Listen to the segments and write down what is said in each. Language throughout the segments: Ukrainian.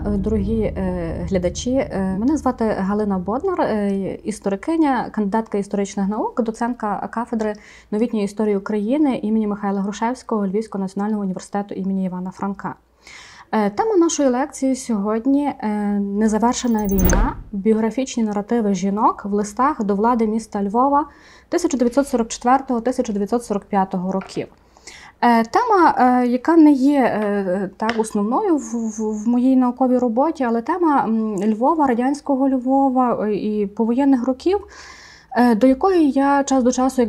дня, дорогі глядачі. Мене звати Галина Боднар, історикиня, кандидатка історичних наук, доцентка кафедри новітньої історії України імені Михайла Грушевського Львівського національного університету імені Івана Франка. Тема нашої лекції сьогодні – незавершена війна, біографічні наративи жінок в листах до влади міста Львова 1944-1945 років. Тема, яка не є так основною в моїй науковій роботі, але тема Львова, радянського Львова і повоєнних років, до якої я час до часу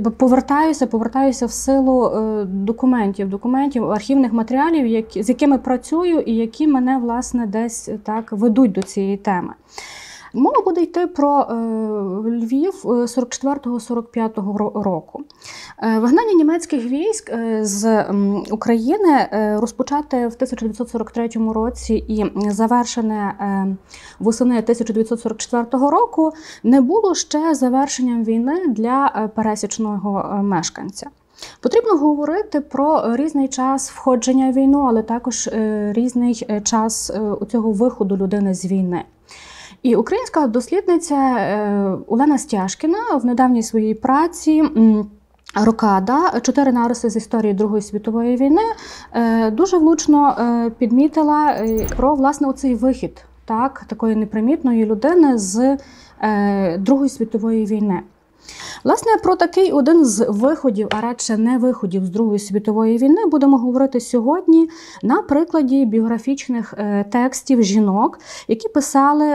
повертаюся в силу документів, архівних матеріалів, з якими працюю і які мене, власне, десь так ведуть до цієї теми. Мова буде йти про Львів 44-45 року. Вигнання німецьких військ з України розпочате в 1943 році і завершене восени 1944 року не було ще завершенням війни для пересічного мешканця. Потрібно говорити про різний час входження в війну, але також різний час цього виходу людини з війни. І українська дослідниця Олена Стяжкіна в недавній своїй праці «Рокада. 4 нариси з історії Другої світової війни» дуже влучно підмітила про, власне, оцей вихід такої непримітної людини з Другої світової війни. Власне, про такий один з виходів, а радше не виходів з Другої світової війни, будемо говорити сьогодні на прикладі біографічних текстів жінок, які писали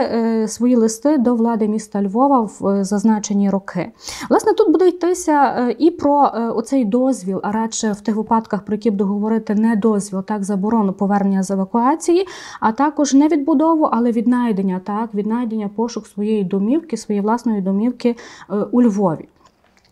свої листи до влади міста Львова в зазначені роки. Власне, тут буде йтися і про оцей дозвіл, а радше в тих випадках, про які буду говорити, не дозвіл, заборону повернення з евакуації, а також не відбудову, але віднайдення, пошук своєї домівки, своєї власної домівки у Львові.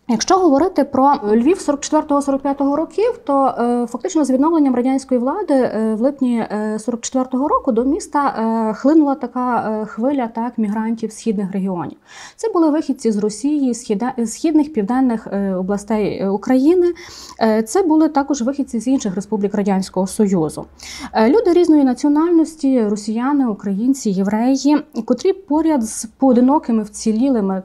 Якщо говорити про Львів 44-45 років, то фактично з відновленням радянської влади в липні 44-го року до міста хлинула така хвиля мігрантів з східних регіонів. Це були вихідці з Росії, східних, південних областей України. Це були також вихідці з інших республік Радянського Союзу. Люди різної національності, росіяни, українці, євреї, котрі поряд з поодинокими вцілілими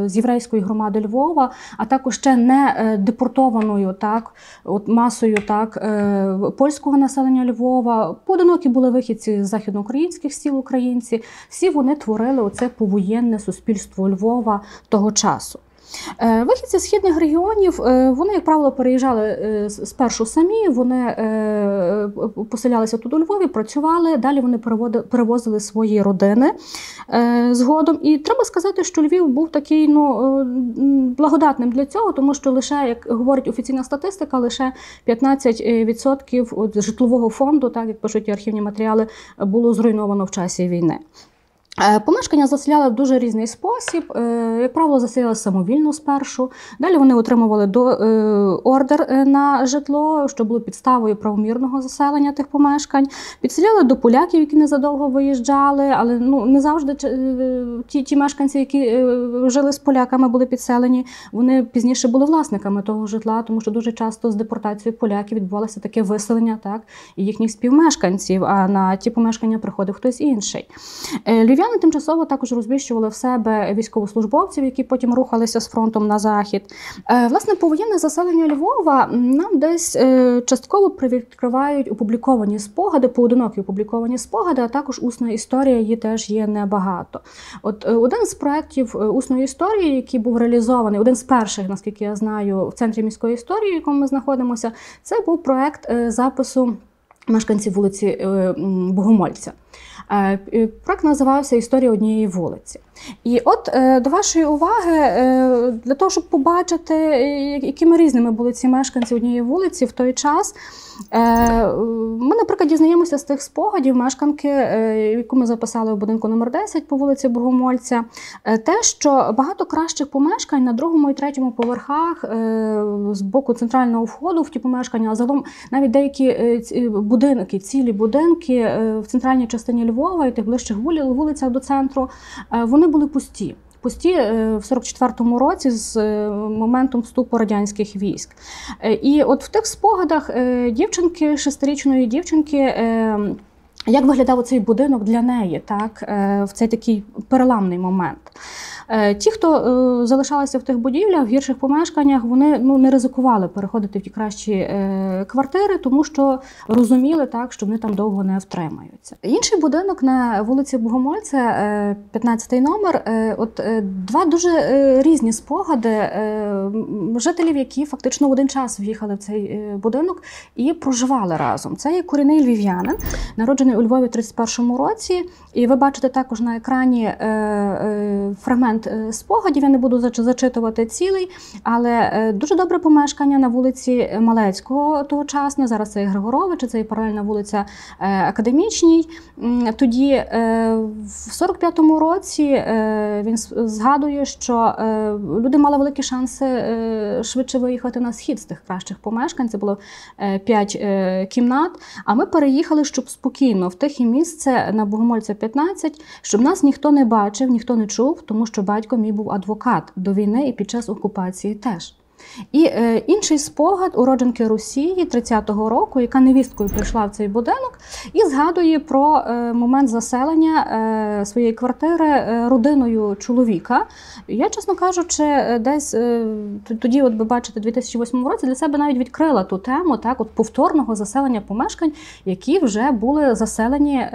з єврейської громади Львова, а також ще не депортованою масою польського населення Львова. Поодинокі були вихідці з західноукраїнських сіл українці. Всі вони творили оце повоєнне суспільство Львова того часу. Вихідці з східних регіонів, вони, як правило, переїжджали спершу самі, вони поселялися тут у Львові, працювали, далі вони перевозили свої родини згодом. І треба сказати, що Львів був такий благодатним для цього, тому що лише, як говорить офіційна статистика, лише 15% житлового фонду, як пишуть архівні матеріали, було зруйновано в часі війни. Помешкання заселяли в дуже різний спосіб, як правило, заселяли самовільно спершу, далі вони отримували ордер на житло, що було підставою правомірного заселення тих помешкань, підселяли до поляків, які незадовго виїжджали, але не завжди ті мешканці, які жили з поляками, були підселені, вони пізніше були власниками того житла, тому що дуже часто з депортацією поляків відбувалося таке виселення і їхніх співмешканців, а на ті помешкання приходив хтось інший. Львів'яни тимчасово також розміщували в себе військовослужбовців, які потім рухалися з фронтом на захід. Власне, повоєнне заселення Львова нам десь частково привідкривають опубліковані спогади, поодинокі опубліковані спогади, а також усна історія, її теж є небагато. Один з проєктів усної історії, який був реалізований, один з перших, наскільки я знаю, в Центрі міської історії, в якому ми знаходимося, це був проєкт запису мешканців вулиці Богомольця. Проект називався «Історія однієї вулиці». І до вашої уваги, для того, щоб побачити, якими різними були ці мешканці однієї вулиці в той час, ми, наприклад, дізнаємося з тих спогадів мешканки, яку ми записали в будинку номер 10 по вулиці Богомольця, те, що багато кращих помешкань на другому і третьому поверхах з боку центрального входу в ті помешкання, а загалом навіть деякі будинки, цілі будинки в центральній частині Львова і тих ближчих вулицях до центру, вони були пусті. Пусті в 44-му році з моментом вступу радянських військ. І от в тих спогадах дівчинки, 6-річної дівчинки, як виглядав цей будинок для неї, так, в цей такий переламний момент. Ті, хто залишалися в тих будівлях, в гірших помешканнях, вони не ризикували переходити в ті кращі квартири, тому що розуміли, так, що вони там довго не втримаються. Інший будинок на вулиці Богомольця, 15-й номер, два дуже різні спогади жителів, які фактично в один час в'їхали в цей будинок і проживали разом. Це є корінний львів'янин, народжений у Львові в 31-му році, і ви бачите також на екрані фрагмент спогадів, я не буду зачитувати цілий, але дуже добре помешкання на вулиці Малецького тогочасно, зараз це і Григоровича, це і паралельна вулиця Академічній. Тоді в 45-му році він згадує, що люди мали великі шанси швидше виїхати на схід з тих кращих помешкань, це було 5 кімнат, а ми переїхали, щоб спокійно в тихе місце на Богомольця 15, щоб нас ніхто не бачив, ніхто не чув, тому що батько мій був адвокат до війни і під час окупації теж. І інший спогад уродженки Росії 30-го року, яка невісткою прийшла в цей будинок, і згадує про момент заселення своєї квартири родиною чоловіка. Я, чесно кажучи, десь тоді, от ви бачите, у 2008 році для себе навіть відкрила ту тему, так, от повторного заселення помешкань, які вже були заселені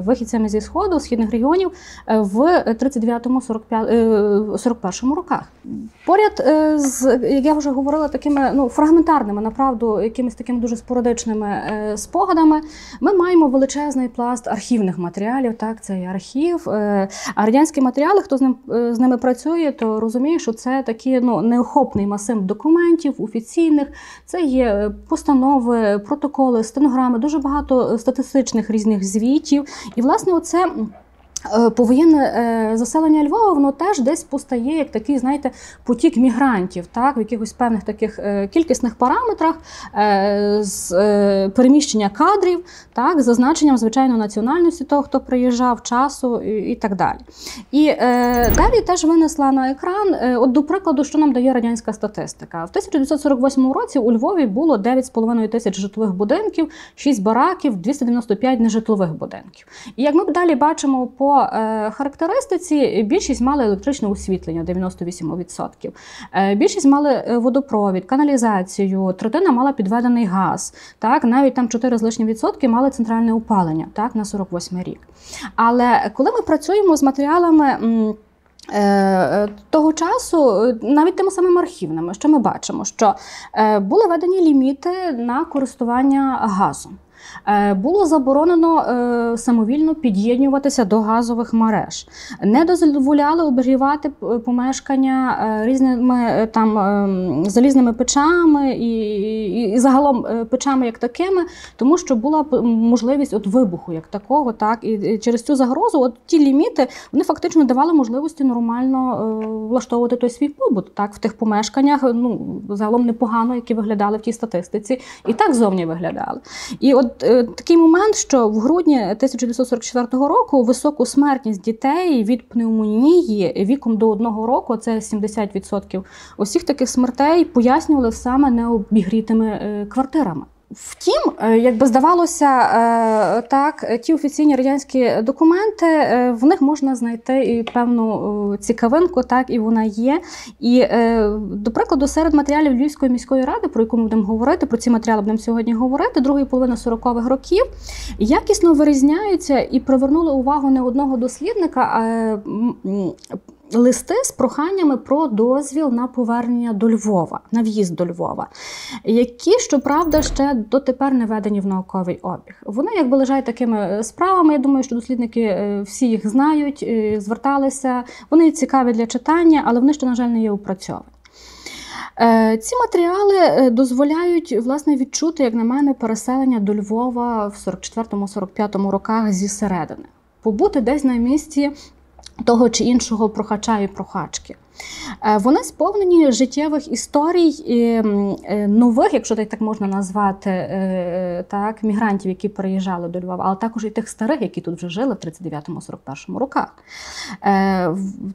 вихідцями зі Сходу, східних регіонів в 39-41 роках. Поряд з, як я вже говорила, такими фрагментарними, направду, якимись такими дуже спорадичними спогадами, ми маємо величезний пласт архівних матеріалів, так, це і архів. А радянські матеріали, хто з ними працює, то розуміє, що це такий неохопний масив документів, офіційних, це є постанови, протоколи, стенограми, дуже багато статистичних різних звітів. І, власне, оце повоєнне заселення Львова, воно теж десь постає як такий, знаєте, потік мігрантів, так, в якихось певних таких кількісних параметрах, з переміщення кадрів, так, з зазначенням, звичайно, національності того, хто приїжджав, часу і так далі. І далі теж винесла на екран, от до прикладу, що нам дає радянська статистика. В 1948 році у Львові було 9,5 тисяч житлових будинків, 6 бараків, 295 нежитлових будинків. І як ми далі бачимо по характеристиці, більшість мали електричне освітлення, 98%. Більшість мали водопровід, каналізацію, третина мала підведений газ. Так, навіть там 4 з лишнім відсотки мали центральне опалення, так, на 48 рік. Але коли ми працюємо з матеріалами того часу, навіть тими самими архівними, що ми бачимо, що були введені ліміти на користування газом. Було заборонено самовільно під'єднуватися до газових мереж. Не дозволяли обігрівати помешкання різними там залізними печами і загалом печами як такими, тому що була можливість от вибуху як такого, так, і через цю загрозу от ті ліміти, вони фактично давали можливості нормально влаштовувати той свій побут, так, в тих помешканнях, загалом непогано, які виглядали в тій статистиці, і так зовні виглядали. І от такий момент, що в грудні 1944 року високу смертність дітей від пневмонії віком до 1 року, це 70% усіх таких смертей, пояснювали саме необігрітими квартирами. Втім, якби здавалося, так, ті офіційні радянські документи, в них можна знайти і певну цікавинку, так, і вона є. І, до прикладу, серед матеріалів Львівської міської ради, про яку ми будемо говорити, про ці матеріали будемо сьогодні говорити, другої половини 40-х років, якісно вирізняються і привернули увагу не одного дослідника, листи з проханнями про дозвіл на повернення до Львова, на в'їзд до Львова, які, щоправда, ще дотепер не введені в науковий обіг. Вони якби лежать такими справами, я думаю, що дослідники всі їх знають, зверталися, вони цікаві для читання, але вони ще, на жаль, не є опрацьовані. Ці матеріали дозволяють, власне, відчути, як на мене, переселення до Львова в 44-45 роках зі середини. Побути десь на місці того чи іншого прохача і прохачки. Вони сповнені життєвих історій нових, якщо так можна назвати, так, мігрантів, які переїжджали до Львова, але також і тих старих, які тут вже жили в 39-41 роках.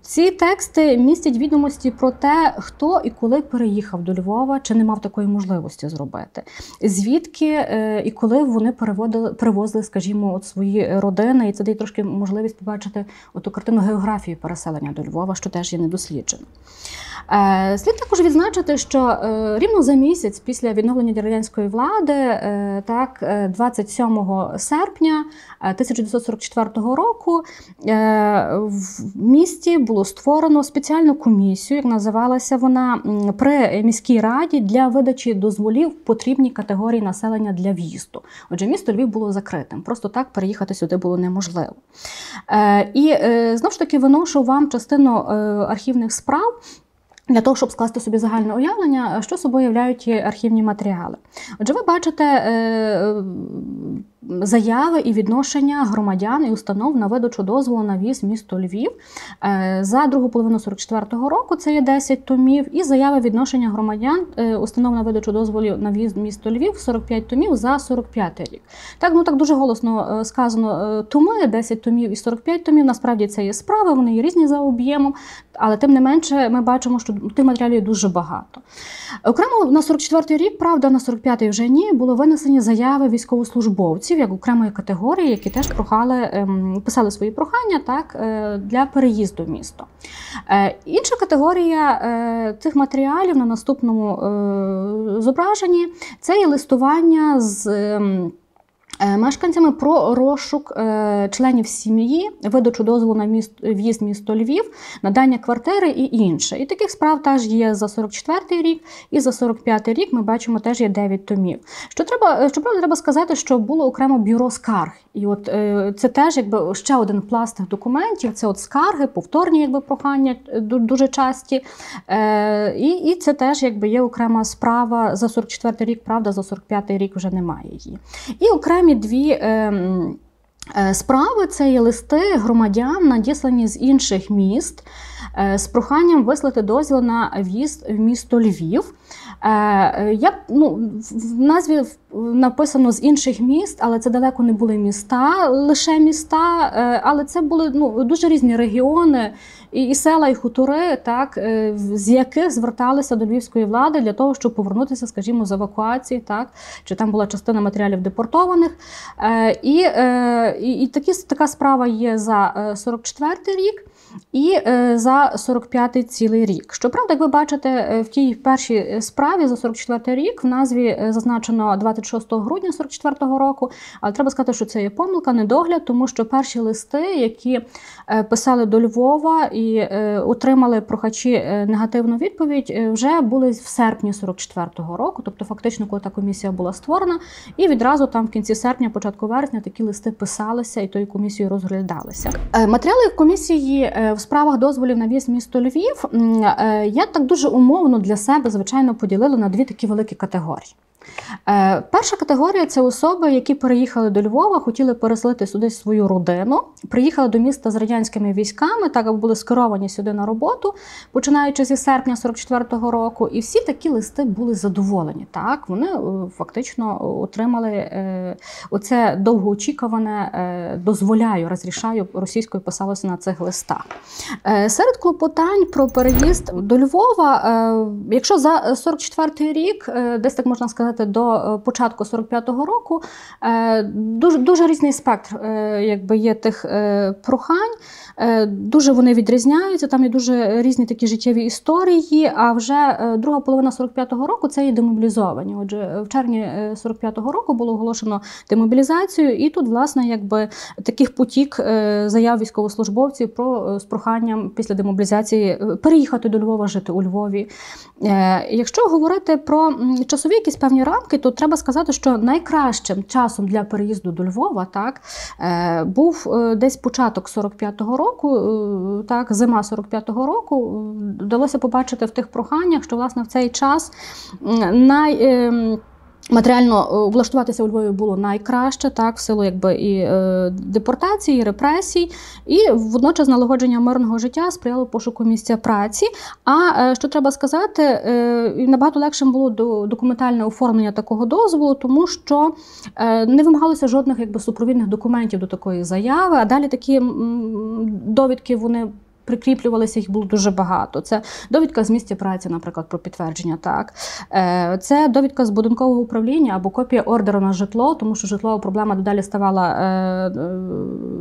Ці тексти містять відомості про те, хто і коли переїхав до Львова, чи не мав такої можливості зробити. Звідки і коли вони привозили, скажімо, от свої родини, і це дає трошки можливість побачити оту картину географії переселення до Львова, що теж є недосліджено. Слід також відзначити, що рівно за місяць після відновлення радянської влади, так, 27 серпня 1944 року в місті було створено спеціальну комісію, як називалася вона, при міській раді для видачі дозволів потрібній категорії населення для в'їзду. Отже, місто Львів було закритим, просто так переїхати сюди було неможливо. І знову ж таки виношу вам частину архівних справ, для того, щоб скласти собі загальне уявлення, що собою являють ті архівні матеріали. Отже, ви бачите заяви і відношення громадян і установ на видачу дозволу на в'їзд в місто Львів. За другу половину 44-го року це є 10 томів, і заяви відношення громадян, установ на видачу дозволів на в'їзд в місто Львів, 45 томів за 45-й рік. Так дуже голосно сказано томи, 10 томів і 45 томів, насправді це є справи, вони є різні за об'ємом, але тим не менше ми бачимо, що тих матеріалів дуже багато. Окремо на 44-й рік, правда, на 45-й вже ні, було винесені заяви військовослужбовців, як окремої категорії, які теж писали свої прохання, так, для переїзду в місто. Інша категорія цих матеріалів на наступному зображенні – це є листування з мешканцями про розшук членів сім'ї, видачу дозволу на в'їзд в місто Львів, надання квартири і інше. І таких справ теж є за 44-й рік, і за 45-й рік ми бачимо теж є 9 томів. Щоправда, треба сказати, що було окремо бюро скарг. І от це теж якби ще один пласт документів, це от скарги, повторні якби прохання дуже часті. І це теж якби є окрема справа за 44-й рік, правда, за 45-й рік вже немає її. І окремі дві справи – це є листи громадян, надіслані з інших міст, з проханням вислати дозвіл на в'їзд в місто Львів. В назві написано «з інших міст», але це далеко не були міста, лише міста, але це були дуже різні регіони, і села, і хутори, так, з яких зверталися до львівської влади для того, щоб повернутися, скажімо, з евакуації, так, чи там була частина матеріалів депортованих. І така справа є за 44-й рік і за 45-й цілий рік. Щоправда, як ви бачите, в тій першій справі за 44-й рік в назві зазначено 26 грудня 44-го року, але треба сказати, що це є помилка, недогляд, тому що перші листи, які писали до Львова і отримали прохачі негативну відповідь, вже були в серпні 44-го року, тобто фактично, коли та комісія була створена, і відразу там в кінці серпня, початку вересня такі листи писалися і тою комісією розглядалися. Матеріали комісії в справах дозволів на в'їзд в місто Львів я так дуже умовно для себе, звичайно, поділила на дві такі великі категорії. Перша категорія – це особи, які переїхали до Львова, хотіли переселити сюди свою родину, приїхали до міста з радянськими військами, так як були скеровані сюди на роботу, починаючи зі серпня 44-го року, і всі такі листи були задоволені. Так? Вони фактично отримали оце довгоочікуване «дозволяю», «розрішаю» російською писалося на цих листах. Серед клопотань про переїзд до Львова, якщо за 44-й рік, десь так можна сказати, до початку 45-го року, дуже різний спектр якби, є тих прохань, дуже вони відрізняються, там є дуже різні такі життєві історії, а вже друга половина 45-го року це є демобілізовані. Отже, в червні 45-го року було оголошено демобілізацію, і тут, власне, якби таких потік заяв військовослужбовців з проханням після демобілізації переїхати до Львова, жити у Львові. Якщо говорити про часові якісь певні рамки, то треба сказати, що найкращим часом для переїзду до Львова, так, був десь початок 45-го року, так, зима 45-го року. Вдалося побачити в тих проханнях, що, власне, в цей час Матеріально влаштуватися у Львові було найкраще, так, в силу якби і депортації, і репресій, і водночас налагодження мирного життя сприяло пошуку місця праці. А що треба сказати, набагато легшим було документальне оформлення такого дозволу, тому що не вимагалося жодних якби супровідних документів до такої заяви, а далі такі довідки вони прикріплювалися, їх було дуже багато. Це довідка з місця праці, наприклад, про підтвердження. Так. Це довідка з будинкового управління або копія ордеру на житло, тому що житлова проблема дедалі ставала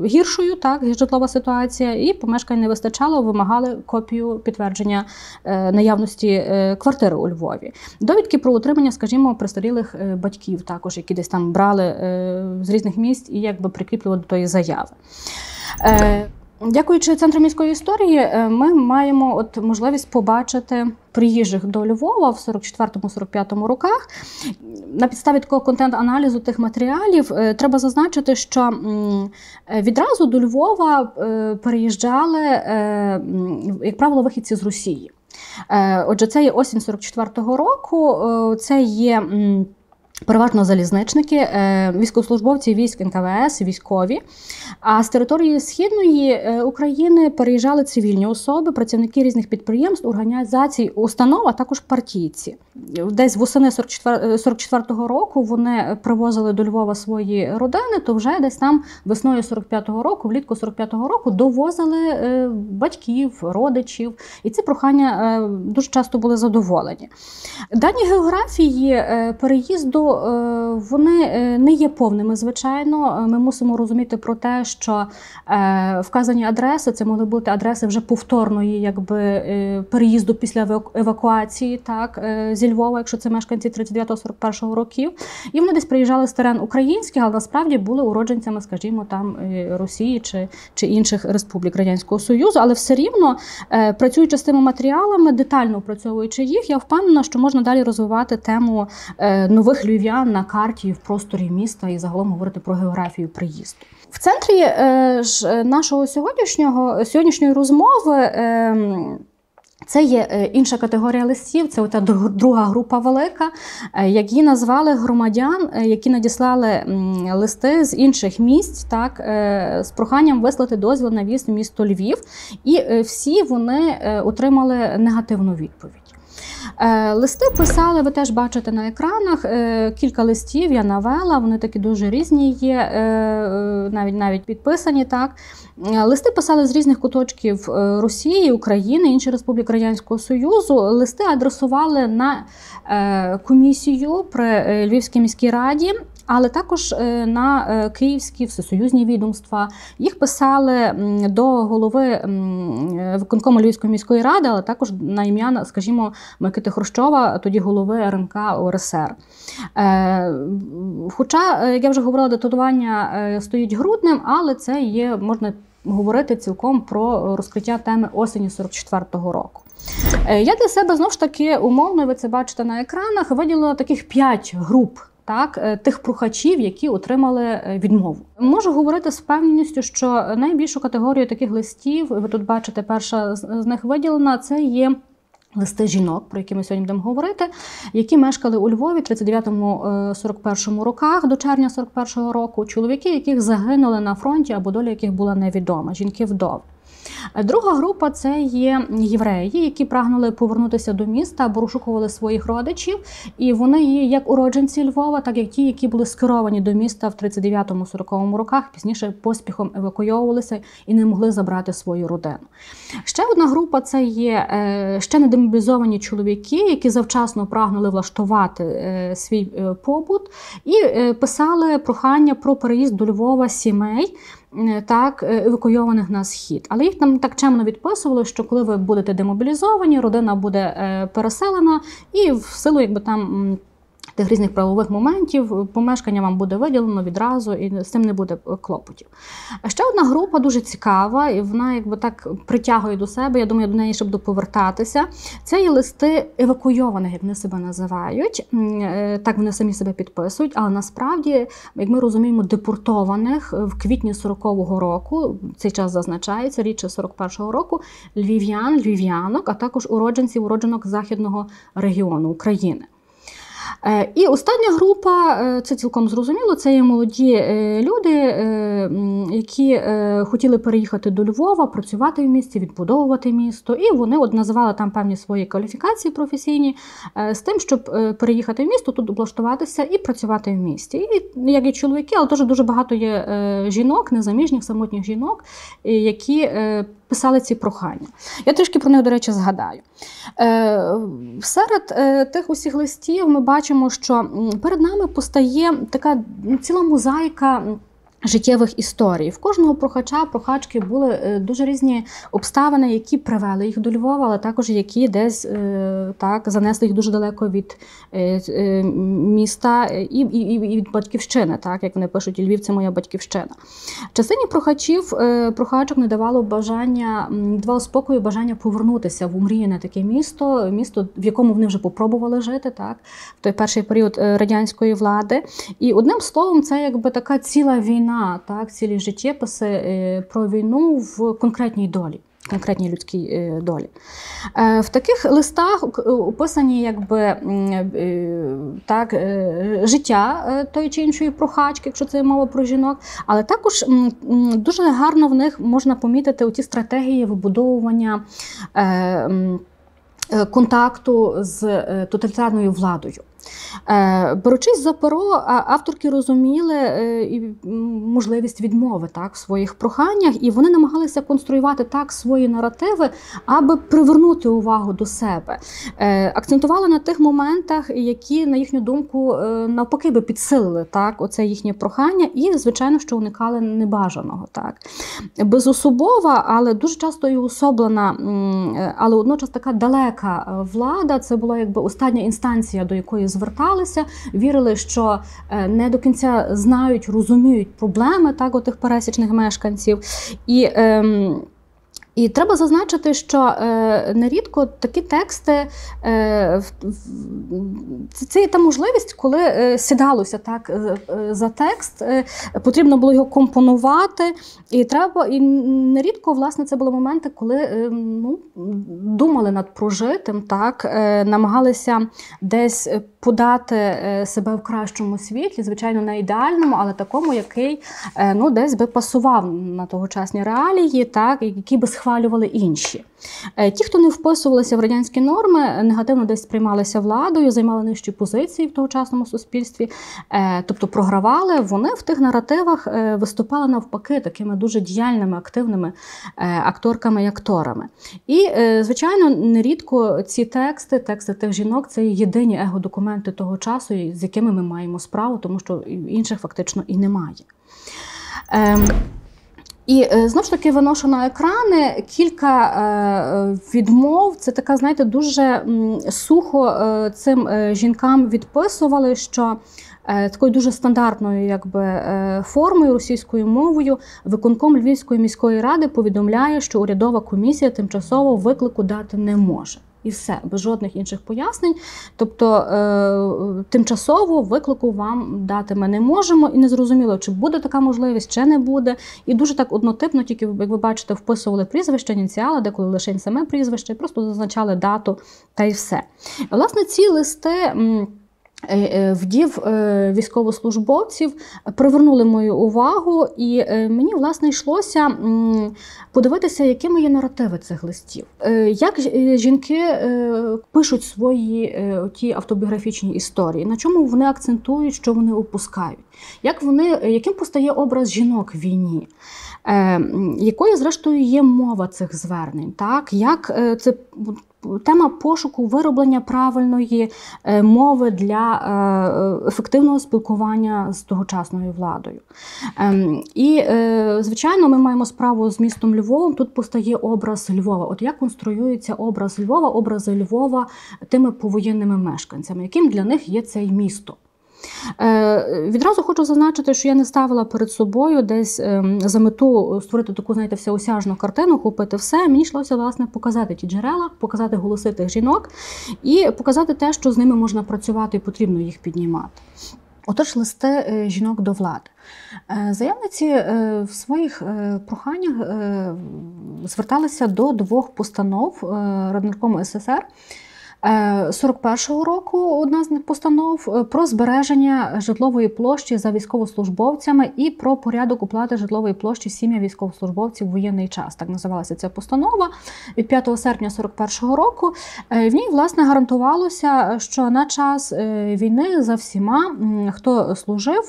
гіршою, так, житлова ситуація, і помешкань не вистачало, вимагали копію підтвердження наявності квартири у Львові. Довідки про утримання, скажімо, престарілих батьків також, які десь там брали з різних місць і якби прикріплювали до тої заяви. Дякуючи Центру міської історії, ми маємо можливість побачити приїжджих до Львова в 44-45 роках. На підставі такого контент-аналізу тих матеріалів треба зазначити, що відразу до Львова переїжджали, як правило, вихідці з Росії. Отже, це є осінь 44-го року, це є переважно залізничники, військовослужбовці військ НКВС, військові. А з території Східної України переїжджали цивільні особи, працівники різних підприємств, організацій, установ, а також партійці. Десь восени 44-го року вони привозили до Львова свої родини, то вже десь там весною 45-го року, влітку 45-го року довозили батьків, родичів. І ці прохання дуже часто були задоволені. Дані географії переїзду вони не є повними, звичайно. Ми мусимо розуміти про те, що вказані адреси, це могли бути адреси вже повторної якби, переїзду після евакуації, так, зі Львова, якщо це мешканці 39-41 років. І вони десь приїжджали з терен українських, але насправді були уродженцями, скажімо, там Росії чи інших республік Радянського Союзу. Але все рівно, працюючи з тими матеріалами, детально опрацьовуючи їх, я впевнена, що можна далі розвивати тему нових львів'ян на карті в просторі міста і загалом говорити про географію приїзду. В центрі нашого сьогоднішньої розмови це є інша категорія листів, це ота друга група велика, які назвали громадян, які надіслали листи з інших місць, так, з проханням вислати дозвіл на в'їзд в місто Львів, і всі вони отримали негативну відповідь. Листи писали, ви теж бачите на екранах, кілька листів я навела, вони такі дуже різні є, навіть підписані. Так. Листи писали з різних куточків Росії, України, інших республік Радянського Союзу. Листи адресували на комісію при Львівській міській раді, але також на київські всесоюзні відомства. Їх писали до голови виконкому Львівської міської ради, але також на ім'я, скажімо, Микити Хрущова, тоді голови РНК УРСР. Хоча, як я вже говорила, датування стоїть груднем, але це є, можна говорити цілком про розкриття теми осені 44-го року. Я для себе, знову ж таки, умовно, ви це бачите на екранах, виділила таких 5 груп. Так, тих прохачів, які отримали відмову. Можу говорити з впевненістю, що найбільшу категорію таких листів, ви тут бачите, перша з них виділена, це є листи жінок, про які ми сьогодні будемо говорити, які мешкали у Львові в 39-41 роках до червня 41-го року, чоловіки, яких загинули на фронті або доля яких була невідома, жінки-вдови. Друга група – це є євреї, які прагнули повернутися до міста або розшукували своїх родичів. І вони є як уродженці Львова, так як ті, які були скеровані до міста в 39-40 роках, пізніше поспіхом евакуйовувалися і не могли забрати свою родину. Ще одна група – це є ще не демобілізовані чоловіки, які завчасно прагнули влаштувати свій побут і писали прохання про переїзд до Львова сімей, так, евакуйованих на схід. Але їх там так чемно відписували, що коли ви будете демобілізовані, родина буде переселена і в силу якби там тих різних правових моментів помешкання вам буде виділено відразу і з цим не буде клопотів. Ще одна група дуже цікава, і вона якби так притягує до себе, я думаю, до неї ще буду повертатися. Це є листи евакуйованих, як вони себе називають, так вони самі себе підписують, але насправді, як ми розуміємо, депортованих в квітні 40-го року, цей час зазначається, рідше 41-го року, львів'ян, львів'янок, а також уродженців, уродженок Західного регіону України. І остання група, це цілком зрозуміло, це є молоді люди, які хотіли переїхати до Львова, працювати в місті, відбудовувати місто. І вони називали там певні свої кваліфікації професійні з тим, щоб переїхати в місто, тут облаштуватися і працювати в місті. І як і чоловіки, але теж дуже багато є жінок, незаміжніх, самотніх жінок, які писали ці прохання. Я трішки про них, до речі, згадаю. Серед тих усіх листів ми бачимо, що перед нами постає така ціла мозаїка життєвих історій. В кожного прохача, прохачки були дуже різні обставини, які привели їх до Львова, але також які десь так занесли їх дуже далеко від міста і від батьківщини, так, як вони пишуть, Львів – це моя батьківщина. Частині прохачок не давало спокою бажання повернутися в омріяне таке місто, в якому вони вже попробували жити, так, в той перший період радянської влади. І одним словом, це якби така ціла війна, так, цілі життєписи про війну в конкретній долі, конкретній людській долі. В таких листах описані якби, так, життя тої чи іншої прохачки, якщо це мова про жінок, але також дуже гарно в них можна помітити оті стратегії вибудовування контакту з тоталітарною владою. Беручись за перо, авторки розуміли можливість відмови, так, в своїх проханнях, і вони намагалися конструювати так свої наративи, аби привернути увагу до себе. Акцентували на тих моментах, які, на їхню думку, навпаки би підсилили, так, оце їхнє прохання і, звичайно, що уникали небажаного. Так. Безособова, але дуже часто і особлена, але водночас така далека влада, це була якби остання інстанція, до якої зверталися, вірили, що не до кінця знають, розуміють проблеми, так, отих пересічних мешканців. І треба зазначити, що нерідко такі тексти, це є та можливість, коли сідалося так за текст, потрібно було його компонувати, і нерідко, власне, це були моменти, коли думали над прожитим, так, намагалися десь подати себе в кращому світлі, звичайно, не ідеальному, але такому, який десь би пасував на тогочасні реалії, так, які би схвалювали інші. Ті, хто не вписувалися в радянські норми, негативно десь сприймалися владою, займали нижчі позиції в тогочасному суспільстві, тобто програвали, вони в тих наративах виступали навпаки такими дуже діяльними, активними акторками і акторами. І, звичайно, нерідко ці тексти тих жінок – це єдині его-документи того часу, з якими ми маємо справу, тому що інших фактично і немає. І, знову ж таки, виношу на екрани кілька відмов. Це така, знаєте, дуже сухо цим жінкам відписували, що такою дуже стандартною якби, формою, російською мовою, виконком Львівської міської ради повідомляє, що урядова комісія тимчасово виклику дати не може. І все, без жодних інших пояснень. Тобто тимчасово виклику вам дати ми не можемо, і не зрозуміло, чи буде така можливість, чи не буде. І дуже так однотипно, тільки, як ви бачите, вписували прізвище, ініціали, деколи лише саме прізвище, просто зазначали дату та й все. Власне, ці листи вдів військовослужбовців привернули мою увагу, і мені, власне, йшлося подивитися, якими є наративи цих листів. Як жінки пишуть свої ті автобіографічні історії, на чому вони акцентують, що вони опускають, яким постає образ жінок в війні, якою, зрештою, є мова цих звернень, так? Як це тема пошуку вироблення правильної мови для ефективного спілкування з тогочасною владою. І, звичайно, ми маємо справу з містом Львовом, тут постає образ Львова. От як конструюється образ Львова, образи Львова тими повоєнними мешканцями, яким для них є це місто. Відразу хочу зазначити, що я не ставила перед собою десь за мету створити таку, знаєте, всеосяжну картину, купити все. Мені йшлося, власне, показати ті джерела, показати голоси тих жінок і показати те, що з ними можна працювати і потрібно їх піднімати. Отож, листи жінок до влади. Заявниці в своїх проханнях зверталися до двох постанов Раднаркому СССР 41-го року одна з постанов про збереження житлової площі за військовослужбовцями і про порядок оплати житлової площі сім'ям військовослужбовців в воєнний час. Так називалася ця постанова від 5 серпня 41-го року. В ній, власне, гарантувалося, що на час війни за всіма, хто служив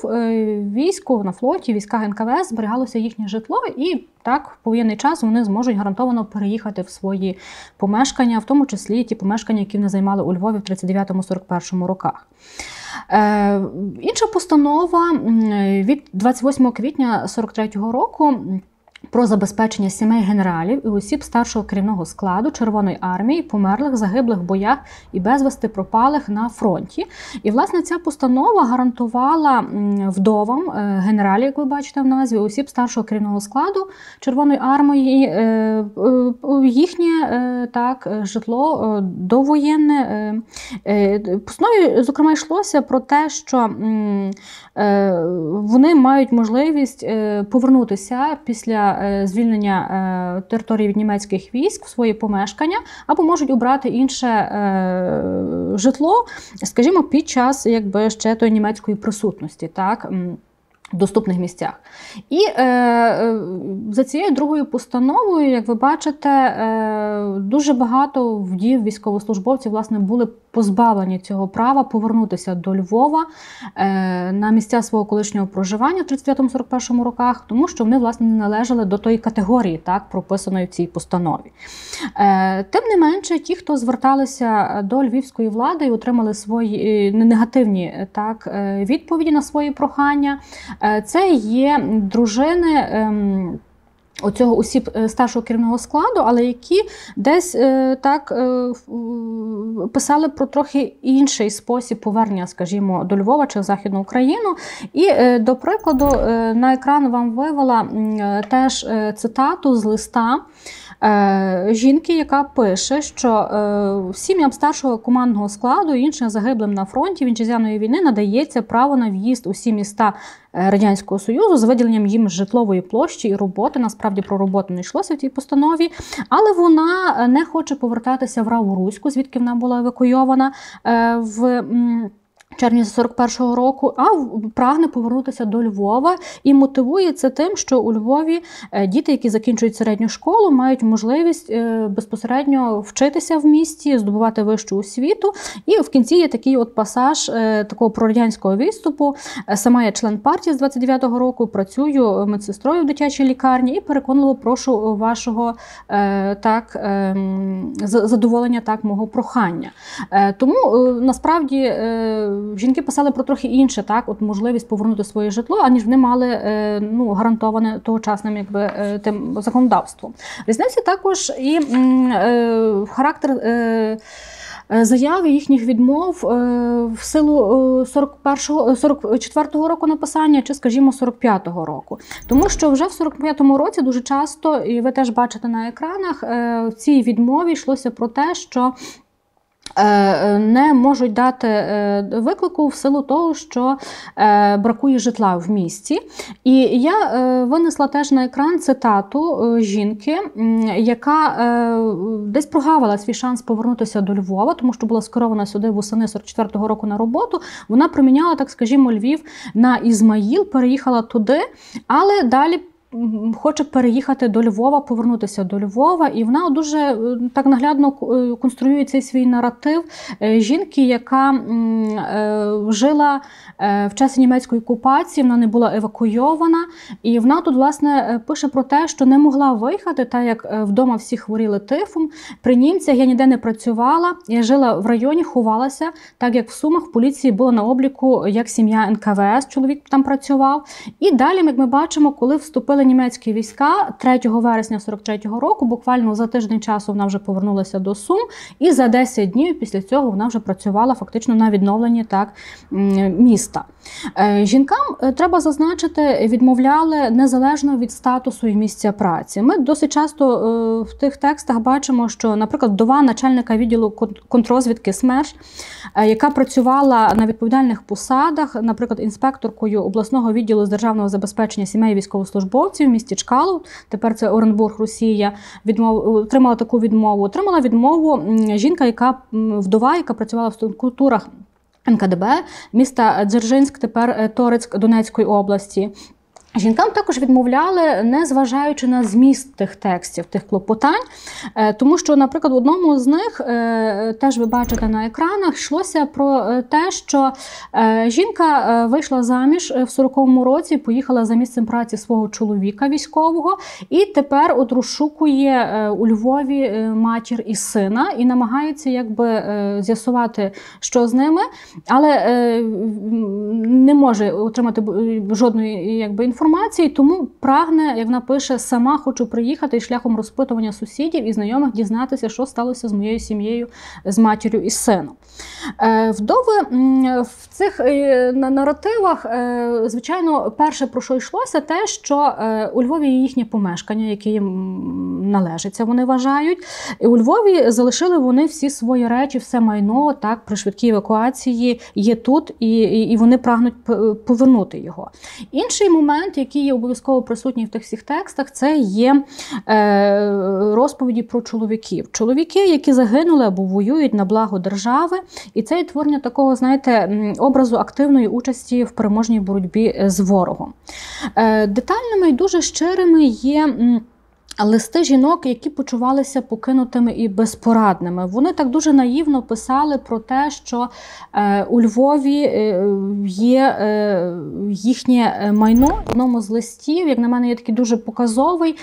війську на флоті, військах НКВС, зберігалося їхнє житло, і так, в повоєнний час вони зможуть гарантовано переїхати в свої помешкання, в тому числі ті помешкання, які вони займали у Львові в 39-41 роках. Інша постанова від 28 квітня 43-го року про забезпечення сімей генералів і осіб старшого керівного складу Червоної армії, померлих, загиблих в боях і безвісти пропалих на фронті. І, власне, ця постанова гарантувала вдовам генералів, як ви бачите в назві, осіб старшого керівного складу Червоної армії їхнє житло довоєнне. Постанові, зокрема, йшлося про те, що вони мають можливість повернутися після звільнення території від німецьких військ в свої помешкання, або можуть обрати інше житло, скажімо, під час ще тої німецької присутності, так, в доступних місцях. І за цією другою постановою, як ви бачите, дуже багато вдів військовослужбовців, власне, були позбавлені цього права повернутися до Львова на місця свого колишнього проживання в 39-41 роках, тому що вони, власне, не належали до тої категорії, так, прописаної в цій постанові. Тим не менше, ті, хто зверталися до львівської влади і отримали свої негативні, так, відповіді на свої прохання, це є дружини оцього осіб старшого керівного складу, але які десь писали про трохи інший спосіб повернення, скажімо, до Львова чи в Західну Україну. І, до прикладу, на екран вам вивела теж цитату з листа жінки, яка пише, що сім'ям старшого командного складу і іншим загиблим на фронті вітчизняної війни надається право на в'їзд у всі міста Радянського Союзу з виділенням їм житлової площі і роботи. Насправді про роботу не йшлося в цій постанові, але вона не хоче повертатися в Раву-Руську, звідки вона була евакуйована в червні 41-го року, а прагне повернутися до Львова і мотивує це тим, що у Львові діти, які закінчують середню школу, мають можливість безпосередньо вчитися в місті, здобувати вищу освіту. І в кінці є такий от пасаж такого прорадянського відступу. Сама я член партії з 29-го року, працюю медсестрою в дитячій лікарні і переконливо прошу вашого задоволення мого прохання. Тому насправді жінки писали про трохи інше, так, от можливість повернути своє житло, аніж вони мали гарантоване тогочасним тим законодавством. Різниця також і характер заяви їхніх відмов в силу 44-го року написання чи, скажімо, 45-го року. Тому що вже в 45-му році дуже часто, і ви теж бачите на екранах, в цій відмові йшлося про те, що не можуть дати виклику в силу того, що бракує житла в місті. І я винесла теж на екран цитату жінки, яка десь прогавила свій шанс повернутися до Львова, тому що була скерована сюди восени 44-го року на роботу. Вона проміняла, так скажімо, Львів на Ізмаїл, переїхала туди, але далі хоче переїхати до Львова, повернутися до Львова, і вона дуже так наглядно конструює цей свій наратив жінки, яка жила в часі німецької окупації, вона не була евакуйована, і вона тут, власне, пише про те, що не могла виїхати, так як вдома всі хворіли тифом, при німцях я ніде не працювала, я жила в районі, ховалася, так як в Сумах в поліції було на обліку як сім'я НКВС, чоловік там працював. І далі, як ми бачимо, коли вступили німецькі війська 3 вересня 43-го року, буквально за тиждень часу вона вже повернулася до Сум, і за 10 днів після цього вона вже працювала фактично на відновленні міста. Жінкам, треба зазначити, відмовляли незалежно від статусу і місця праці. Ми досить часто в тих текстах бачимо, що, наприклад, вдова начальника відділу контррозвідки СМЕРШ, яка працювала на відповідальних посадах, наприклад, інспекторкою обласного відділу з державного забезпечення сімей військовослужбовців, військовослужбовців в місті Чкалов, тепер це Оренбург, Росія, отримала таку відмову. Отримала відмову жінка, вдова, яка працювала в структурах НКДБ, міста Дзержинськ, тепер Торецьк Донецької області. Жінкам також відмовляли, не зважаючи на зміст тих текстів, тих клопотань, тому що, наприклад, в одному з них, теж ви бачите на екранах, йшлося про те, що жінка вийшла заміж в 40-му році, поїхала за місцем праці свого чоловіка військового і тепер от розшукує у Львові матір і сина і намагається якби з'ясувати, що з ними, але не може отримати жодної якби інформації, тому прагне, як вона пише, сама хочу приїхати і шляхом розпитування сусідів і знайомих дізнатися, що сталося з моєю сім'єю, з матір'ю і сином. Вдови в цих наративах, звичайно, перше, про що йшлося, те, що у Львові є їхнє помешкання, яке їм належиться, вони вважають. І у Львові залишили вони всі свої речі, все майно, так, при швидкій евакуації є тут, і вони прагнуть повернути його. Інший момент, який є обов'язково присутній в тих всіх текстах, це є розповіді про чоловіків. Чоловіки, які загинули або воюють на благо держави, і це є творення такого, знаєте, образу активної участі в переможній боротьбі з ворогом. Детальними і дуже щирими є листи жінок, які почувалися покинутими і безпорадними. Вони так дуже наївно писали про те, що у Львові є їхнє майно. В одному з листів, як на мене, є такий дуже показовий,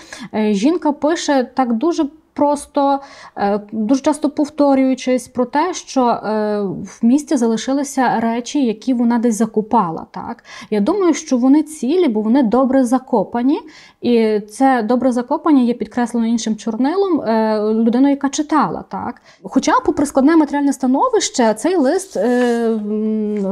жінка пише так дуже просто, дуже часто повторюючись про те, що в місті залишилися речі, які вона десь закопала. Так? Я думаю, що вони цілі, бо вони добре закопані. І це добре закопання є підкреслено іншим чорнилом людиною, яка читала. Так? Хоча, попри складне матеріальне становище, цей лист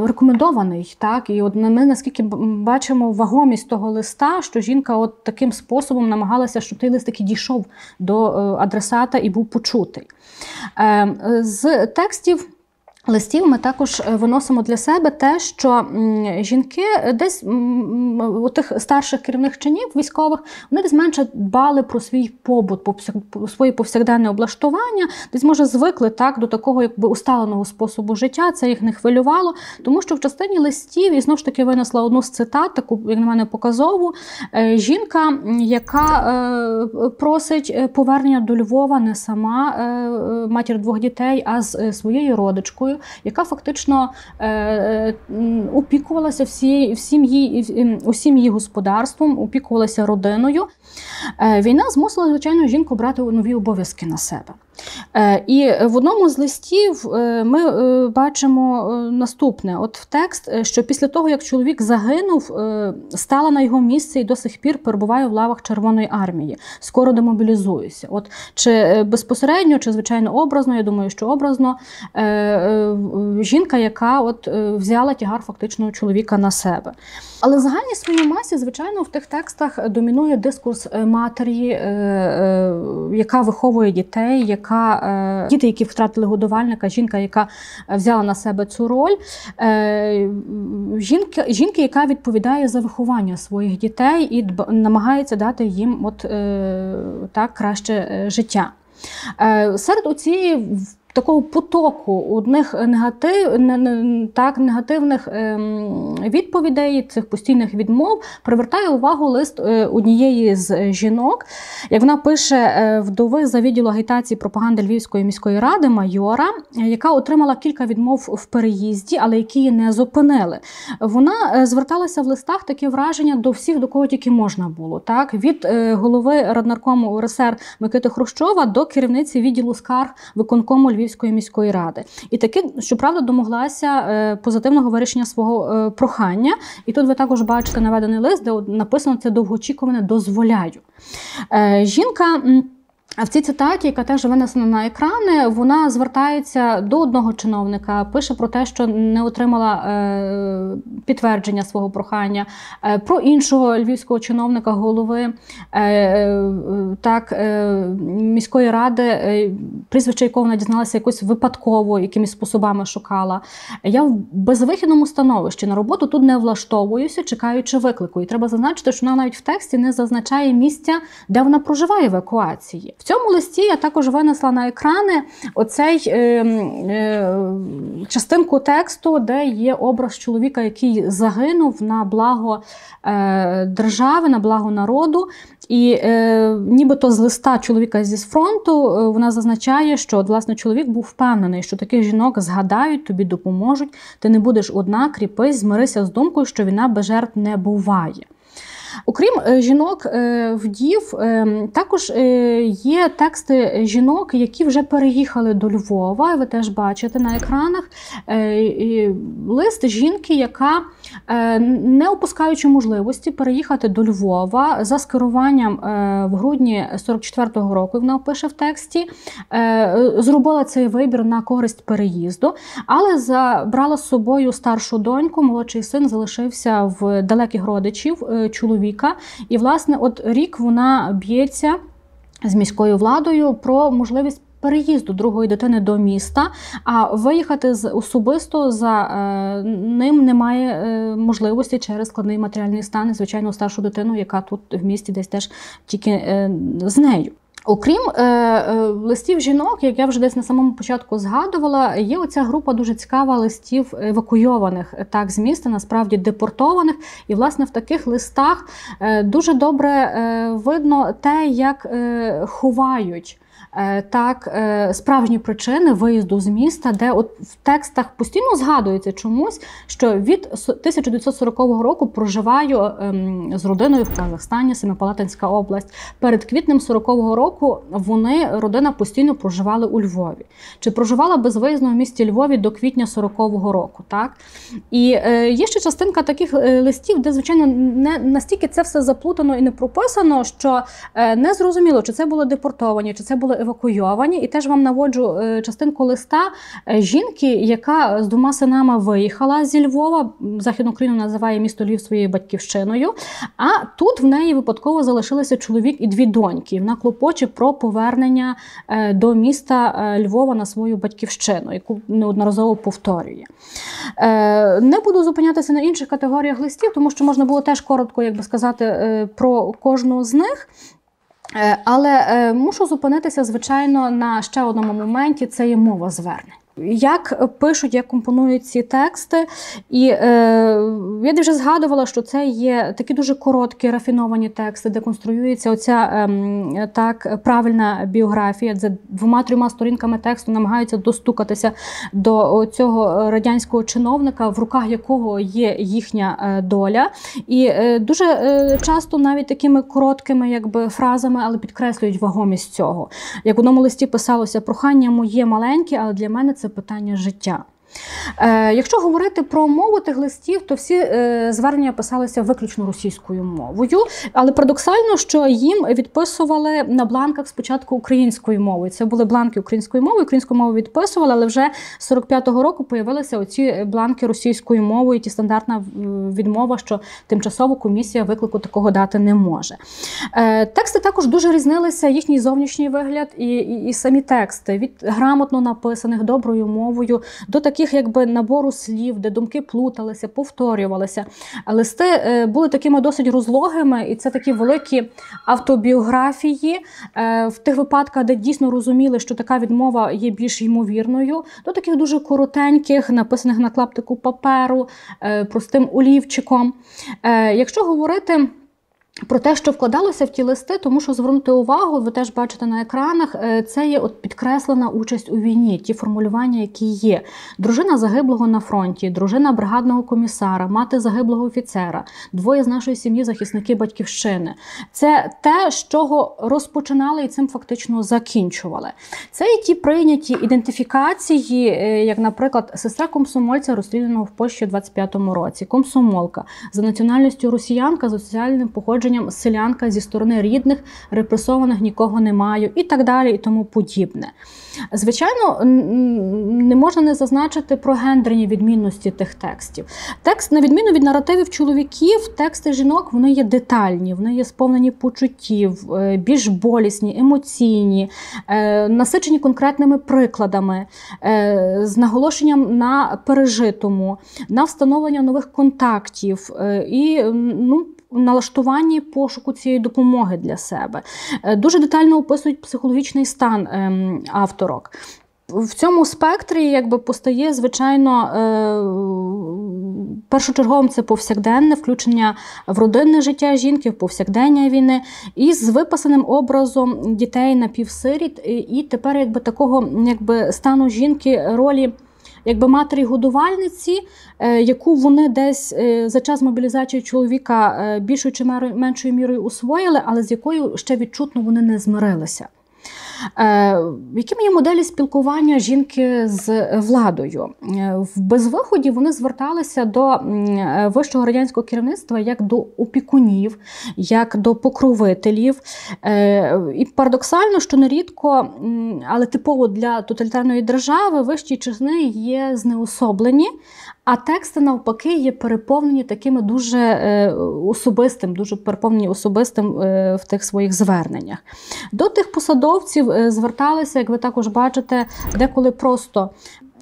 рекомендований. Так? І от ми, наскільки бачимо вагомість того листа, що жінка от таким способом намагалася, щоб той лист таки дійшов до адресата і був почутий. З текстів листів ми також виносимо для себе те, що жінки десь у тих старших керівних чинів військових, вони десь менше дбали про свій побут, про своє повсякденне облаштування, десь, може, звикли так, до такого якби усталеного способу життя, це їх не хвилювало, тому що в частині листів, і знову ж таки винесла одну з цитат, таку, як на мене, показову, жінка, яка просить повернення до Львова не сама, матір двох дітей, а з своєю родичкою, яка фактично опікувалася усім її господарством, опікувалася родиною. Війна змусила, звичайно, жінку брати нові обов'язки на себе. І в одному з листів ми бачимо наступне. От в текст, що після того, як чоловік загинув, стала на його місце і до сих пір перебуває в лавах Червоної армії. Скоро демобілізуюся. От, чи безпосередньо, чи, звичайно, образно, я думаю, що образно, жінка, яка от взяла тягар фактично чоловіка на себе. Але в загальній своїй масі, звичайно, в тих текстах домінує дискурс матері, яка виховує дітей, діти, які втратили годувальника, жінка, яка взяла на себе цю роль, жінки, яка відповідає за виховання своїх дітей і намагається дати їм так краще життя. Серед оцієї такого потоку одних негативних відповідей, цих постійних відмов, привертає увагу лист однієї з жінок. Як вона пише, вдови за відділу агітації пропаганди Львівської міської ради майора, яка отримала кілька відмов в переїзді, але які її не зупинили. Вона зверталася в листах таке враження до всіх, до кого тільки можна було. Так? Від голови Раднаркому РСР Микити Хрущова до керівниці відділу скарг виконкому Львівської міської ради. І таки, щоправда, домоглася позитивного вирішення свого прохання. І тут ви також бачите наведений лист, де написано це довгоочікуване «дозволяю». Жінка А в цій цитаті, яка теж винесена на екрани, вона звертається до одного чиновника, пише про те, що не отримала підтвердження свого прохання, про іншого львівського чиновника, голови міської ради, прізвище якого вона дізналася якось випадково, якимись способами шукала. Я в безвихідному становищі, на роботу тут не влаштовуюся, чекаючи виклику. І треба зазначити, що вона навіть в тексті не зазначає місця, де вона проживає в евакуації. В цьому листі я також винесла на екрани оцей частинку тексту, де є образ чоловіка, який загинув на благо держави, на благо народу. І нібито з листа чоловіка зі фронту вона зазначає, що от, власне, чоловік був впевнений, що таких жінок згадають, тобі допоможуть, ти не будеш одна, кріпись, змирися з думкою, що війна без жертв не буває. Окрім жінок-вдів, також є тексти жінок, які вже переїхали до Львова, ви теж бачите на екранах, лист жінки, яка, не опускаючи можливості переїхати до Львова за скеруванням в грудні 44-го року, вона пише в тексті, зробила цей вибір на користь переїзду, але забрала з собою старшу доньку, молодший син залишився в далеких родичів чоловіка. І, власне, от рік вона б'ється з міською владою про можливість переїзду другої дитини до міста, а виїхати особисто за ним немає можливості через складний матеріальний стан і, звичайно, старшу дитину, яка тут в місті десь теж тільки з нею. Окрім листів жінок, як я вже десь на самому початку згадувала, є оця група дуже цікава листів евакуйованих з міста, насправді депортованих. І, власне, в таких листах дуже добре видно те, як ховають справжні причини виїзду з міста, де от в текстах постійно згадується чомусь, що від 1940 року проживаю з родиною в Казахстані, Семипалатинська область. Перед квітнем 40-го року родина постійно проживали у Львові. Чи проживала безвиїзно в місті Львові до квітня 40-го року, так? І є ще частинка таких листів, де, звичайно, не настільки це все заплутано і не прописано, що не зрозуміло, чи це були депортовані, чи це були евакуйовані. І теж вам наводжу частинку листа жінки, яка з 2 синами виїхала зі Львова. Західну Україну називає місто Львів своєю батьківщиною. А тут в неї випадково залишилися чоловік і 2 доньки. Вона клопоче про повернення до міста Львова на свою батьківщину, яку неодноразово повторює. Не буду зупинятися на інших категоріях листів, тому що можна було теж коротко, як би сказати, про кожну з них. Але мушу зупинитися, звичайно, на ще одному моменті – це є мова звернень. Як пишуть, як компонують ці тексти. І я вже згадувала, що це є такі дуже короткі, рафіновані тексти, де конструюється оця правильна біографія, де 2-3 сторінками тексту намагаються достукатися до цього радянського чиновника, в руках якого є їхня доля. І дуже часто навіть такими короткими фразами, але підкреслюють вагомість цього. Як в одному листі писалося: «Прохання моє маленьке, але для мене це питання життя». Якщо говорити про мову тих листів, то всі звернення писалися виключно російською мовою, але парадоксально, що їм відписували на бланках спочатку українською мовою. Це були бланки українською мовою відписували, але вже з 45-го року появилися оці бланки російською мовою, ті стандартна відмова, що тимчасово комісія виклику такого дати не може. Тексти також дуже різнилися, їхній зовнішній вигляд і самі тексти, від грамотно написаних, доброю мовою, до таких набору слів, де думки плуталися, повторювалися. Листи були такими досить розлогими, і це такі великі автобіографії в тих випадках, де дійсно розуміли, що така відмова є більш ймовірною, до таких дуже коротеньких, написаних на клаптику паперу, простим олівчиком. Якщо говорити про те, що вкладалося в ті листи, тому що звернути увагу, ви теж бачите на екранах, це є підкреслена участь у війні, ті формулювання, які є. Дружина загиблого на фронті, дружина бригадного комісара, мати загиблого офіцера, 2 з нашої сім'ї захисники батьківщини. Це те, з чого розпочинали і цим фактично закінчували. Це і ті прийняті ідентифікації, як, наприклад, сестра комсомольця, розстріляного в Польщі у 25-му році, комсомолка, за національністю росіянка, за соціальним походженням походженням, селянка, зі сторони рідних, репресованих, нікого не маю і так далі і тому подібне. Звичайно, не можна не зазначити про гендерні відмінності тих текстів. Текст, на відміну від наративів чоловіків, тексти жінок, вони є детальні, вони є сповнені почуттів, більш болісні, емоційні, насичені конкретними прикладами, з наголошенням на пережитому, на встановлення нових контактів і налаштуванні пошуку цієї допомоги для себе. Дуже детально описують психологічний стан авторок. В цьому спектрі постає, звичайно, першочерговим це повсякденне включення в родинне життя жінки, в повсякдення війни, і з виписаним образом дітей напівсиріт, і тепер такого стану жінки, ролі матері-годувальниці, яку вони десь за час мобілізації чоловіка більшою чи меншою мірою усвоїли, але з якою ще відчутно вони не змирилися. Якими є моделі спілкування жінки з владою? В безвиході вони зверталися до вищого радянського керівництва як до опікунів, як до покровителів. І парадоксально, що нерідко, але типово для тоталітарної держави, вищі чини є знеособлені, а тексти, навпаки, є переповнені такими дуже переповнені особистим в тих своїх зверненнях. До тих посадовців зверталися, як ви також бачите, деколи просто: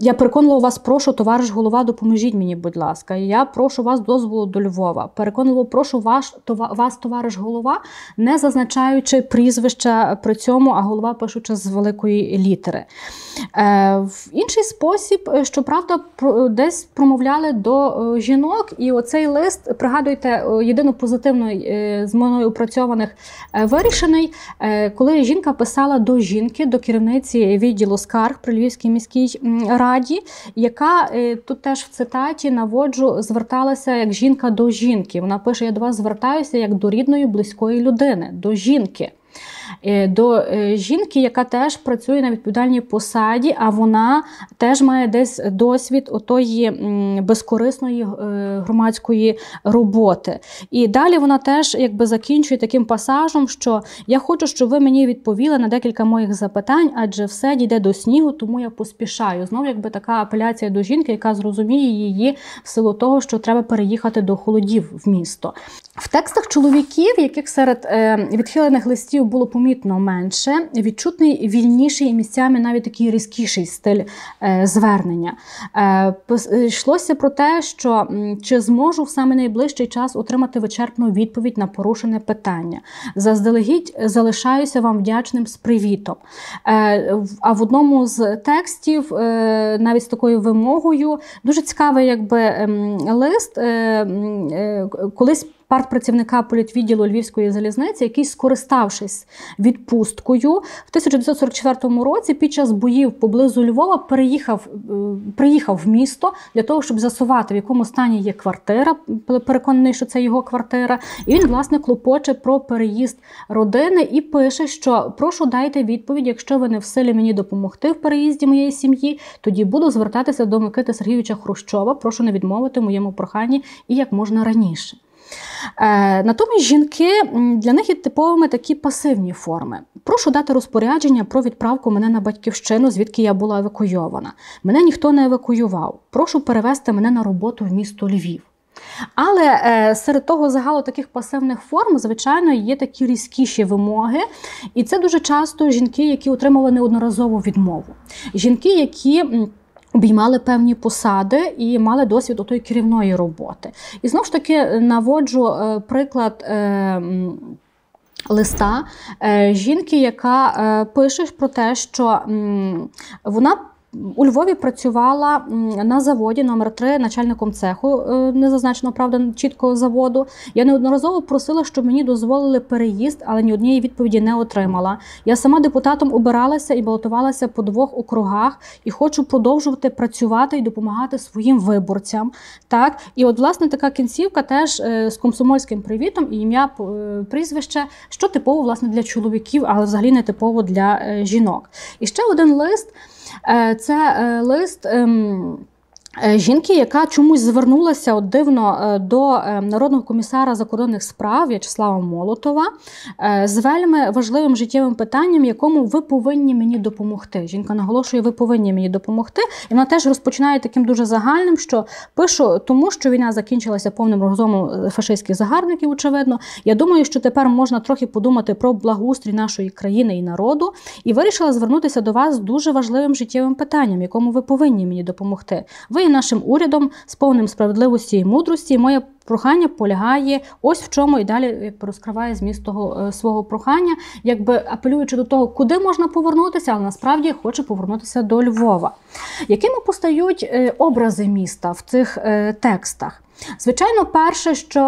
я переконливо вас прошу, товариш голова, допоможіть мені, будь ласка. Я прошу вас дозволу до Львова. Переконливо прошу вас, товариш голова, не зазначаючи прізвища при цьому, а голова пишучи з великої літери. В інший спосіб, щоправда, десь промовляли до жінок, і оцей лист, пригадуйте, єдино позитивно з мною опрацьованих вирішений, коли жінка писала до жінки, до керівниці відділу скарг при Львівській міській раді, яка, тут теж в цитаті наводжу, зверталася як жінка до жінки. Вона пише: я до вас звертаюся як до рідної, близької людини, до жінки. До жінки, яка теж працює на відповідальній посаді, а вона теж має десь досвід отої безкорисної громадської роботи. І далі вона теж закінчує таким пасажем, що я хочу, щоб ви мені відповіли на декілька моїх запитань, адже все дійде до снігу, тому я поспішаю. Знову така апеляція до жінки, яка зрозуміє її в силу того, що треба переїхати до холодів в місто. В текстах чоловіків, яких серед відхилених листів було помітно менше, відчутний вільніший і місцями навіть такий різкіший стиль звернення. Йшлося про те, що чи зможу в саме найближчий час отримати вичерпну відповідь на порушене питання. Заздалегідь залишаюся вам вдячним з привітом. А в одному з текстів, навіть з такою вимогою, дуже цікавий лист, колись партпрацівника політвідділу Львівської залізниці, який, скориставшись відпусткою, в 1944 році під час боїв поблизу Львова приїхав в місто для того, щоб з'ясувати, в якому стані є квартира, переконаний, що це його квартира. І він, власне, клопоче про переїзд родини і пише, що прошу дайте відповідь, якщо ви не в силі мені допомогти в переїзді моєї сім'ї, тоді буду звертатися до Микити Сергійовича Хрущова, прошу не відмовити моєму проханні і як можна раніше. Натомість жінки, для них є типовими такі пасивні форми. Прошу дати розпорядження про відправку мене на батьківщину, звідки я була евакуйована. Мене ніхто не евакуював. Прошу перевести мене на роботу в місто Львів. Але серед того загалу таких пасивних форм, звичайно, є такі різкіші вимоги. І це дуже часто жінки, які отримали неодноразову відмову. Жінки, які обіймали певні посади і мали досвід отої керівної роботи. І знову ж таки наводжу приклад листа жінки, яка пише про те, що вона у Львові працювала на заводі номер 3 начальником цеху, не зазначено, правда, чіткого заводу. Я неодноразово просила, щоб мені дозволили переїзд, але ні однієї відповіді не отримала. Я сама депутатом обиралася і балотувалася по 2 округах і хочу продовжувати працювати і допомагати своїм виборцям. Так? І от, власне, така кінцівка теж з комсомольським привітом і ім'я, прізвище, що типово, власне, для чоловіків, але взагалі не типово для жінок. І ще один лист. Це лист жінки, яка чомусь звернулася от дивно до Народного комісара закордонних справ В'ячеслава Молотова з вельми важливим життєвим питанням, якому ви повинні мені допомогти. Жінка наголошує, ви повинні мені допомогти. І вона теж розпочинає таким дуже загальним, що пишу, тому що війна закінчилася повним розгромом фашистських загарбників, очевидно. Я думаю, що тепер можна трохи подумати про благоустрій нашої країни і народу. І вирішила звернутися до вас з дуже важливим життєвим питанням, якому ви повинні мені допомогти. Ви є нашим урядом з повним справедливості і мудрості. І моє прохання полягає ось в чому, і далі розкриває зміст того свого прохання, якби апелюючи до того, куди можна повернутися, але насправді хоче повернутися до Львова. Якими постають образи міста в цих текстах? Звичайно, перше, що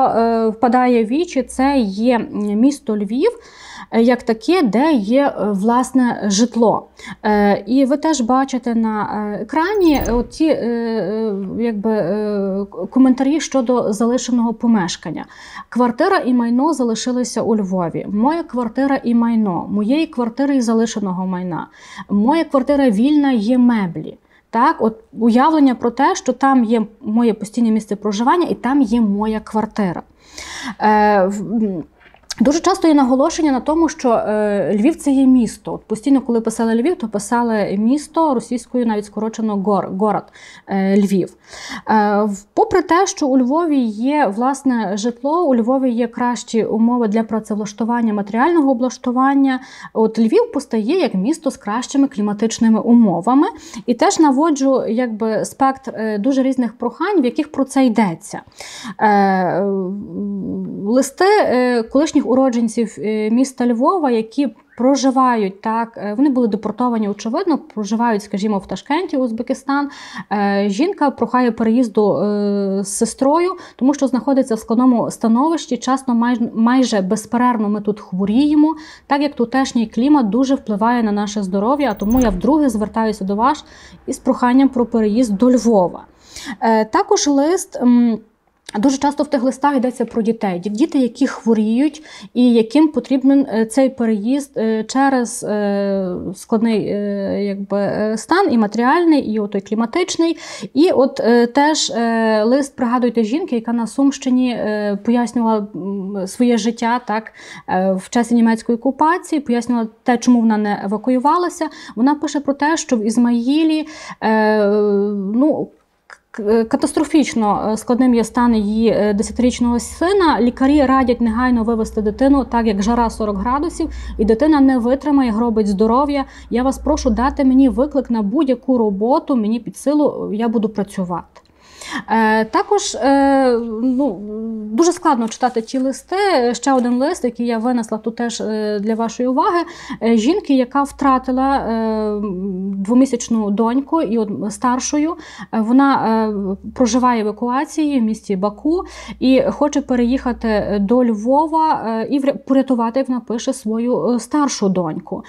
впадає в вічі, це є місто Львів, як таке, де є власне житло. І ви теж бачите на екрані ті коментарі щодо залишеного помешкання. Квартира і майно залишилися у Львові. Моя квартира і майно. Моєї квартири і залишеного майна. Моя квартира вільна, є меблі. Так, от уявлення про те, що там є моє постійне місце проживання і там є моя квартира. Дуже часто є наголошення на тому, що Львів – це є місто. От постійно, коли писали Львів, то писали місто, російською навіть скорочено город Львів. Попри те, що у Львові є власне житло, у Львові є кращі умови для працевлаштування, матеріального облаштування, от Львів постає як місто з кращими кліматичними умовами. І теж наводжу спектр дуже різних прохань, в яких про це йдеться. Листи колишніх уродженців міста Львова, які проживають, так, вони були депортовані, очевидно, проживають, скажімо, в Ташкенті, Узбекистан. Жінка прохає переїзду з сестрою, тому що знаходиться в складному становищі, часто майже безперервно ми тут хворіємо, так як тутешній клімат дуже впливає на наше здоров'я, а тому я вдруге звертаюся до вас із проханням про переїзд до Львова. Також лист... Дуже часто в тих листах йдеться про дітей. Діти, які хворіють і яким потрібен цей переїзд через складний стан і матеріальний, і отой кліматичний. І от теж лист, пригадуйте, жінки, яка на Сумщині пояснювала своє життя так, в часі німецької окупації, пояснювала те, чому вона не евакуювалася. Вона пише про те, що в Ізмаїлі катастрофічно складним є стан її 10-річного сина. Лікарі радять негайно вивезти дитину, так як жара 40 градусів, і дитина не витримає, гробить здоров'я. Я вас прошу дати мені виклик на будь-яку роботу, мені під силу, я буду працювати. Також дуже складно читати ті листи. Ще один лист, який я винесла тут теж для вашої уваги. Жінки, яка втратила двомісячну доньку і старшою. Вона проживає в евакуації в місті Баку і хоче переїхати до Львова і порятувати, як вона пише, свою старшу доньку.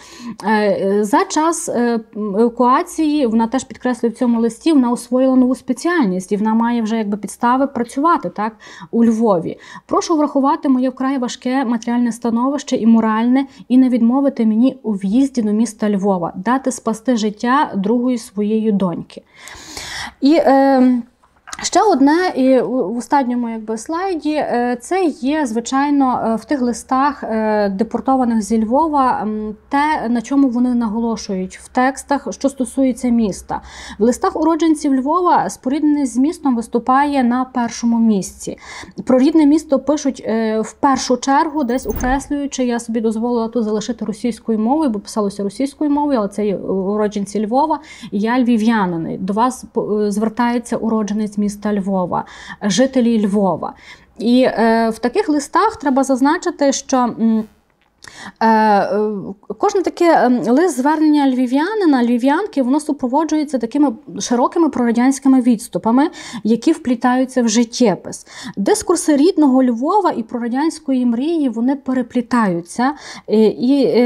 За час евакуації, вона теж підкреслює в цьому листі, вона освоїла нову спеціальність і вона має вже підстави працювати так, у Львові. Прошу врахувати моє вкрай важке матеріальне становище і моральне і не відмовити мені у в'їзді до міста Львова, дати спасти життя другої своєї доньки. І ще одне, і в останньому слайді, це є, звичайно, в тих листах депортованих зі Львова, те, на чому вони наголошують в текстах, що стосується міста. В листах уродженців Львова спорідненість з містом виступає на першому місці. Про рідне місто пишуть в першу чергу, десь окреслюючи, я собі дозволила тут залишити російською мовою, бо писалося російською мовою, але це уродженці Львова, і я львів'янин. До вас звертається уродженець міста Львова, жителі Львова. І в таких листах треба зазначити, що кожне таке лист звернення львів'янина, львів'янки, воно супроводжується такими широкими прорадянськими відступами, які вплітаються в життєпис. Дискурси рідного Львова і прорадянської мрії, вони переплітаються і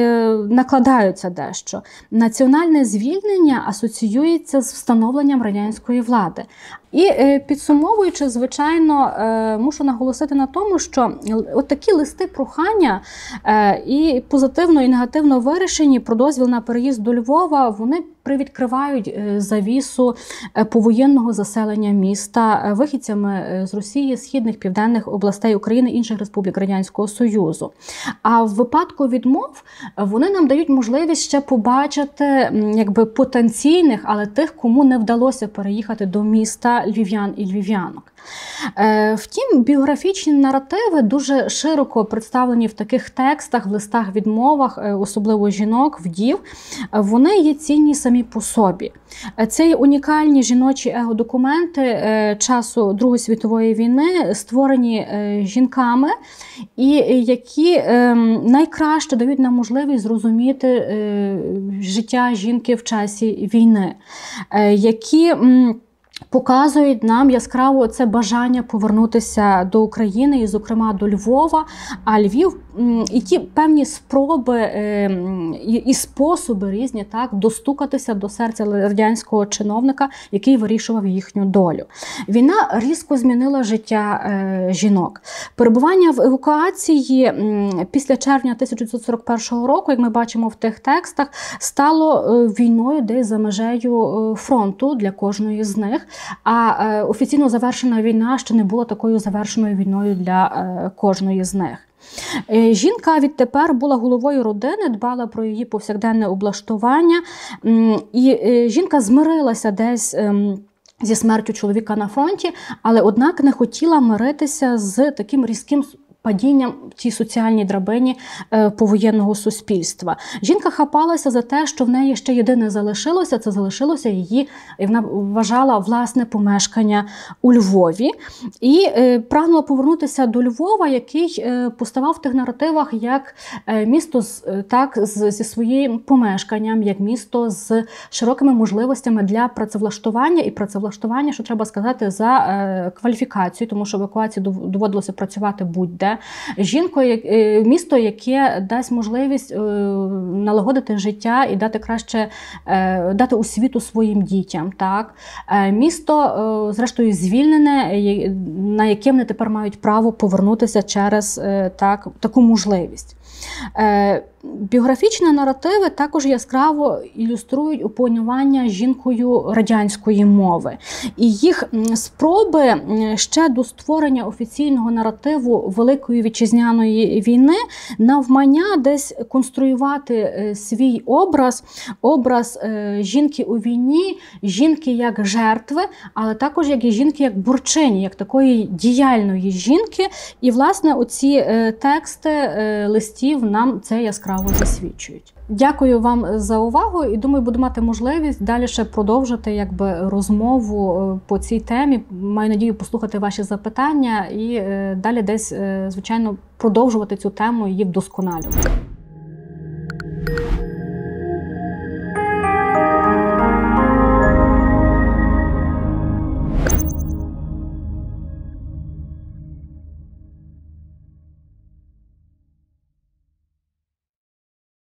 накладаються дещо. Національне звільнення асоціюється з встановленням радянської влади. І підсумовуючи, звичайно, мушу наголосити на тому, що от такі листи прохання і позитивно, і негативно вирішені про дозвіл на переїзд до Львова, вони привідкривають завісу повоєнного заселення міста вихідцями з Росії, східних, південних областей України, інших республік Радянського Союзу. А в випадку відмов вони нам дають можливість ще побачити якби потенційних, але тих, кому не вдалося переїхати до міста львів'ян і львів'янок. Втім, біографічні наративи дуже широко представлені в таких текстах, в листах-відмовах, особливо жінок, вдів. Вони є цінні самі по собі. Це є унікальні жіночі его-документи часу Другої світової війни, створені жінками, і які найкраще дають нам можливість зрозуміти життя жінки в часі війни, які показують нам яскраво це бажання повернутися до України, і, зокрема, до Львова, а Львів і ті певні спроби і способи різні достукатися до серця радянського чиновника, який вирішував їхню долю. Війна різко змінила життя жінок. Перебування в евакуації після червня 1941 року, як ми бачимо в тих текстах, стало війною десь за межею фронту для кожної з них. А офіційно завершена війна ще не була такою завершеною війною для кожної з них. Жінка відтепер була головою родини, дбала про її повсякденне облаштування, і жінка змирилася десь зі смертю чоловіка на фронті, але однак не хотіла миритися з таким різким падінням в цій соціальній драбині повоєнного суспільства. Жінка хапалася за те, що в неї ще єдине залишилося, це залишилося її, і вона вважала, власне помешкання у Львові. І прагнула повернутися до Львова, який поставав в тих наративах як місто зі своїм помешканням, як місто з широкими можливостями для працевлаштування, і працевлаштування, що треба сказати, за кваліфікацію, тому що в евакуації доводилося працювати будь-де. Місто, яке дасть можливість налагодити життя і дати освіту своїм дітям. Так? Місто, зрештою, звільнене, на яке вони тепер мають право повернутися через таку можливість. Біографічні наративи також яскраво ілюструють опанування жінкою радянської мови. І їх спроби ще до створення офіційного наративу Великої Вітчизняної війни навмання десь конструювати свій образ жінки у війні, жінки як жертви, але також як і жінки як борчині, як такої діяльної жінки. І, власне, оці тексти листів нам це яскраво засвідчують. Дякую вам за увагу і думаю, буду мати можливість далі ще продовжити розмову по цій темі. Маю надію послухати ваші запитання і далі десь, звичайно, продовжувати цю тему і її вдосконалювати.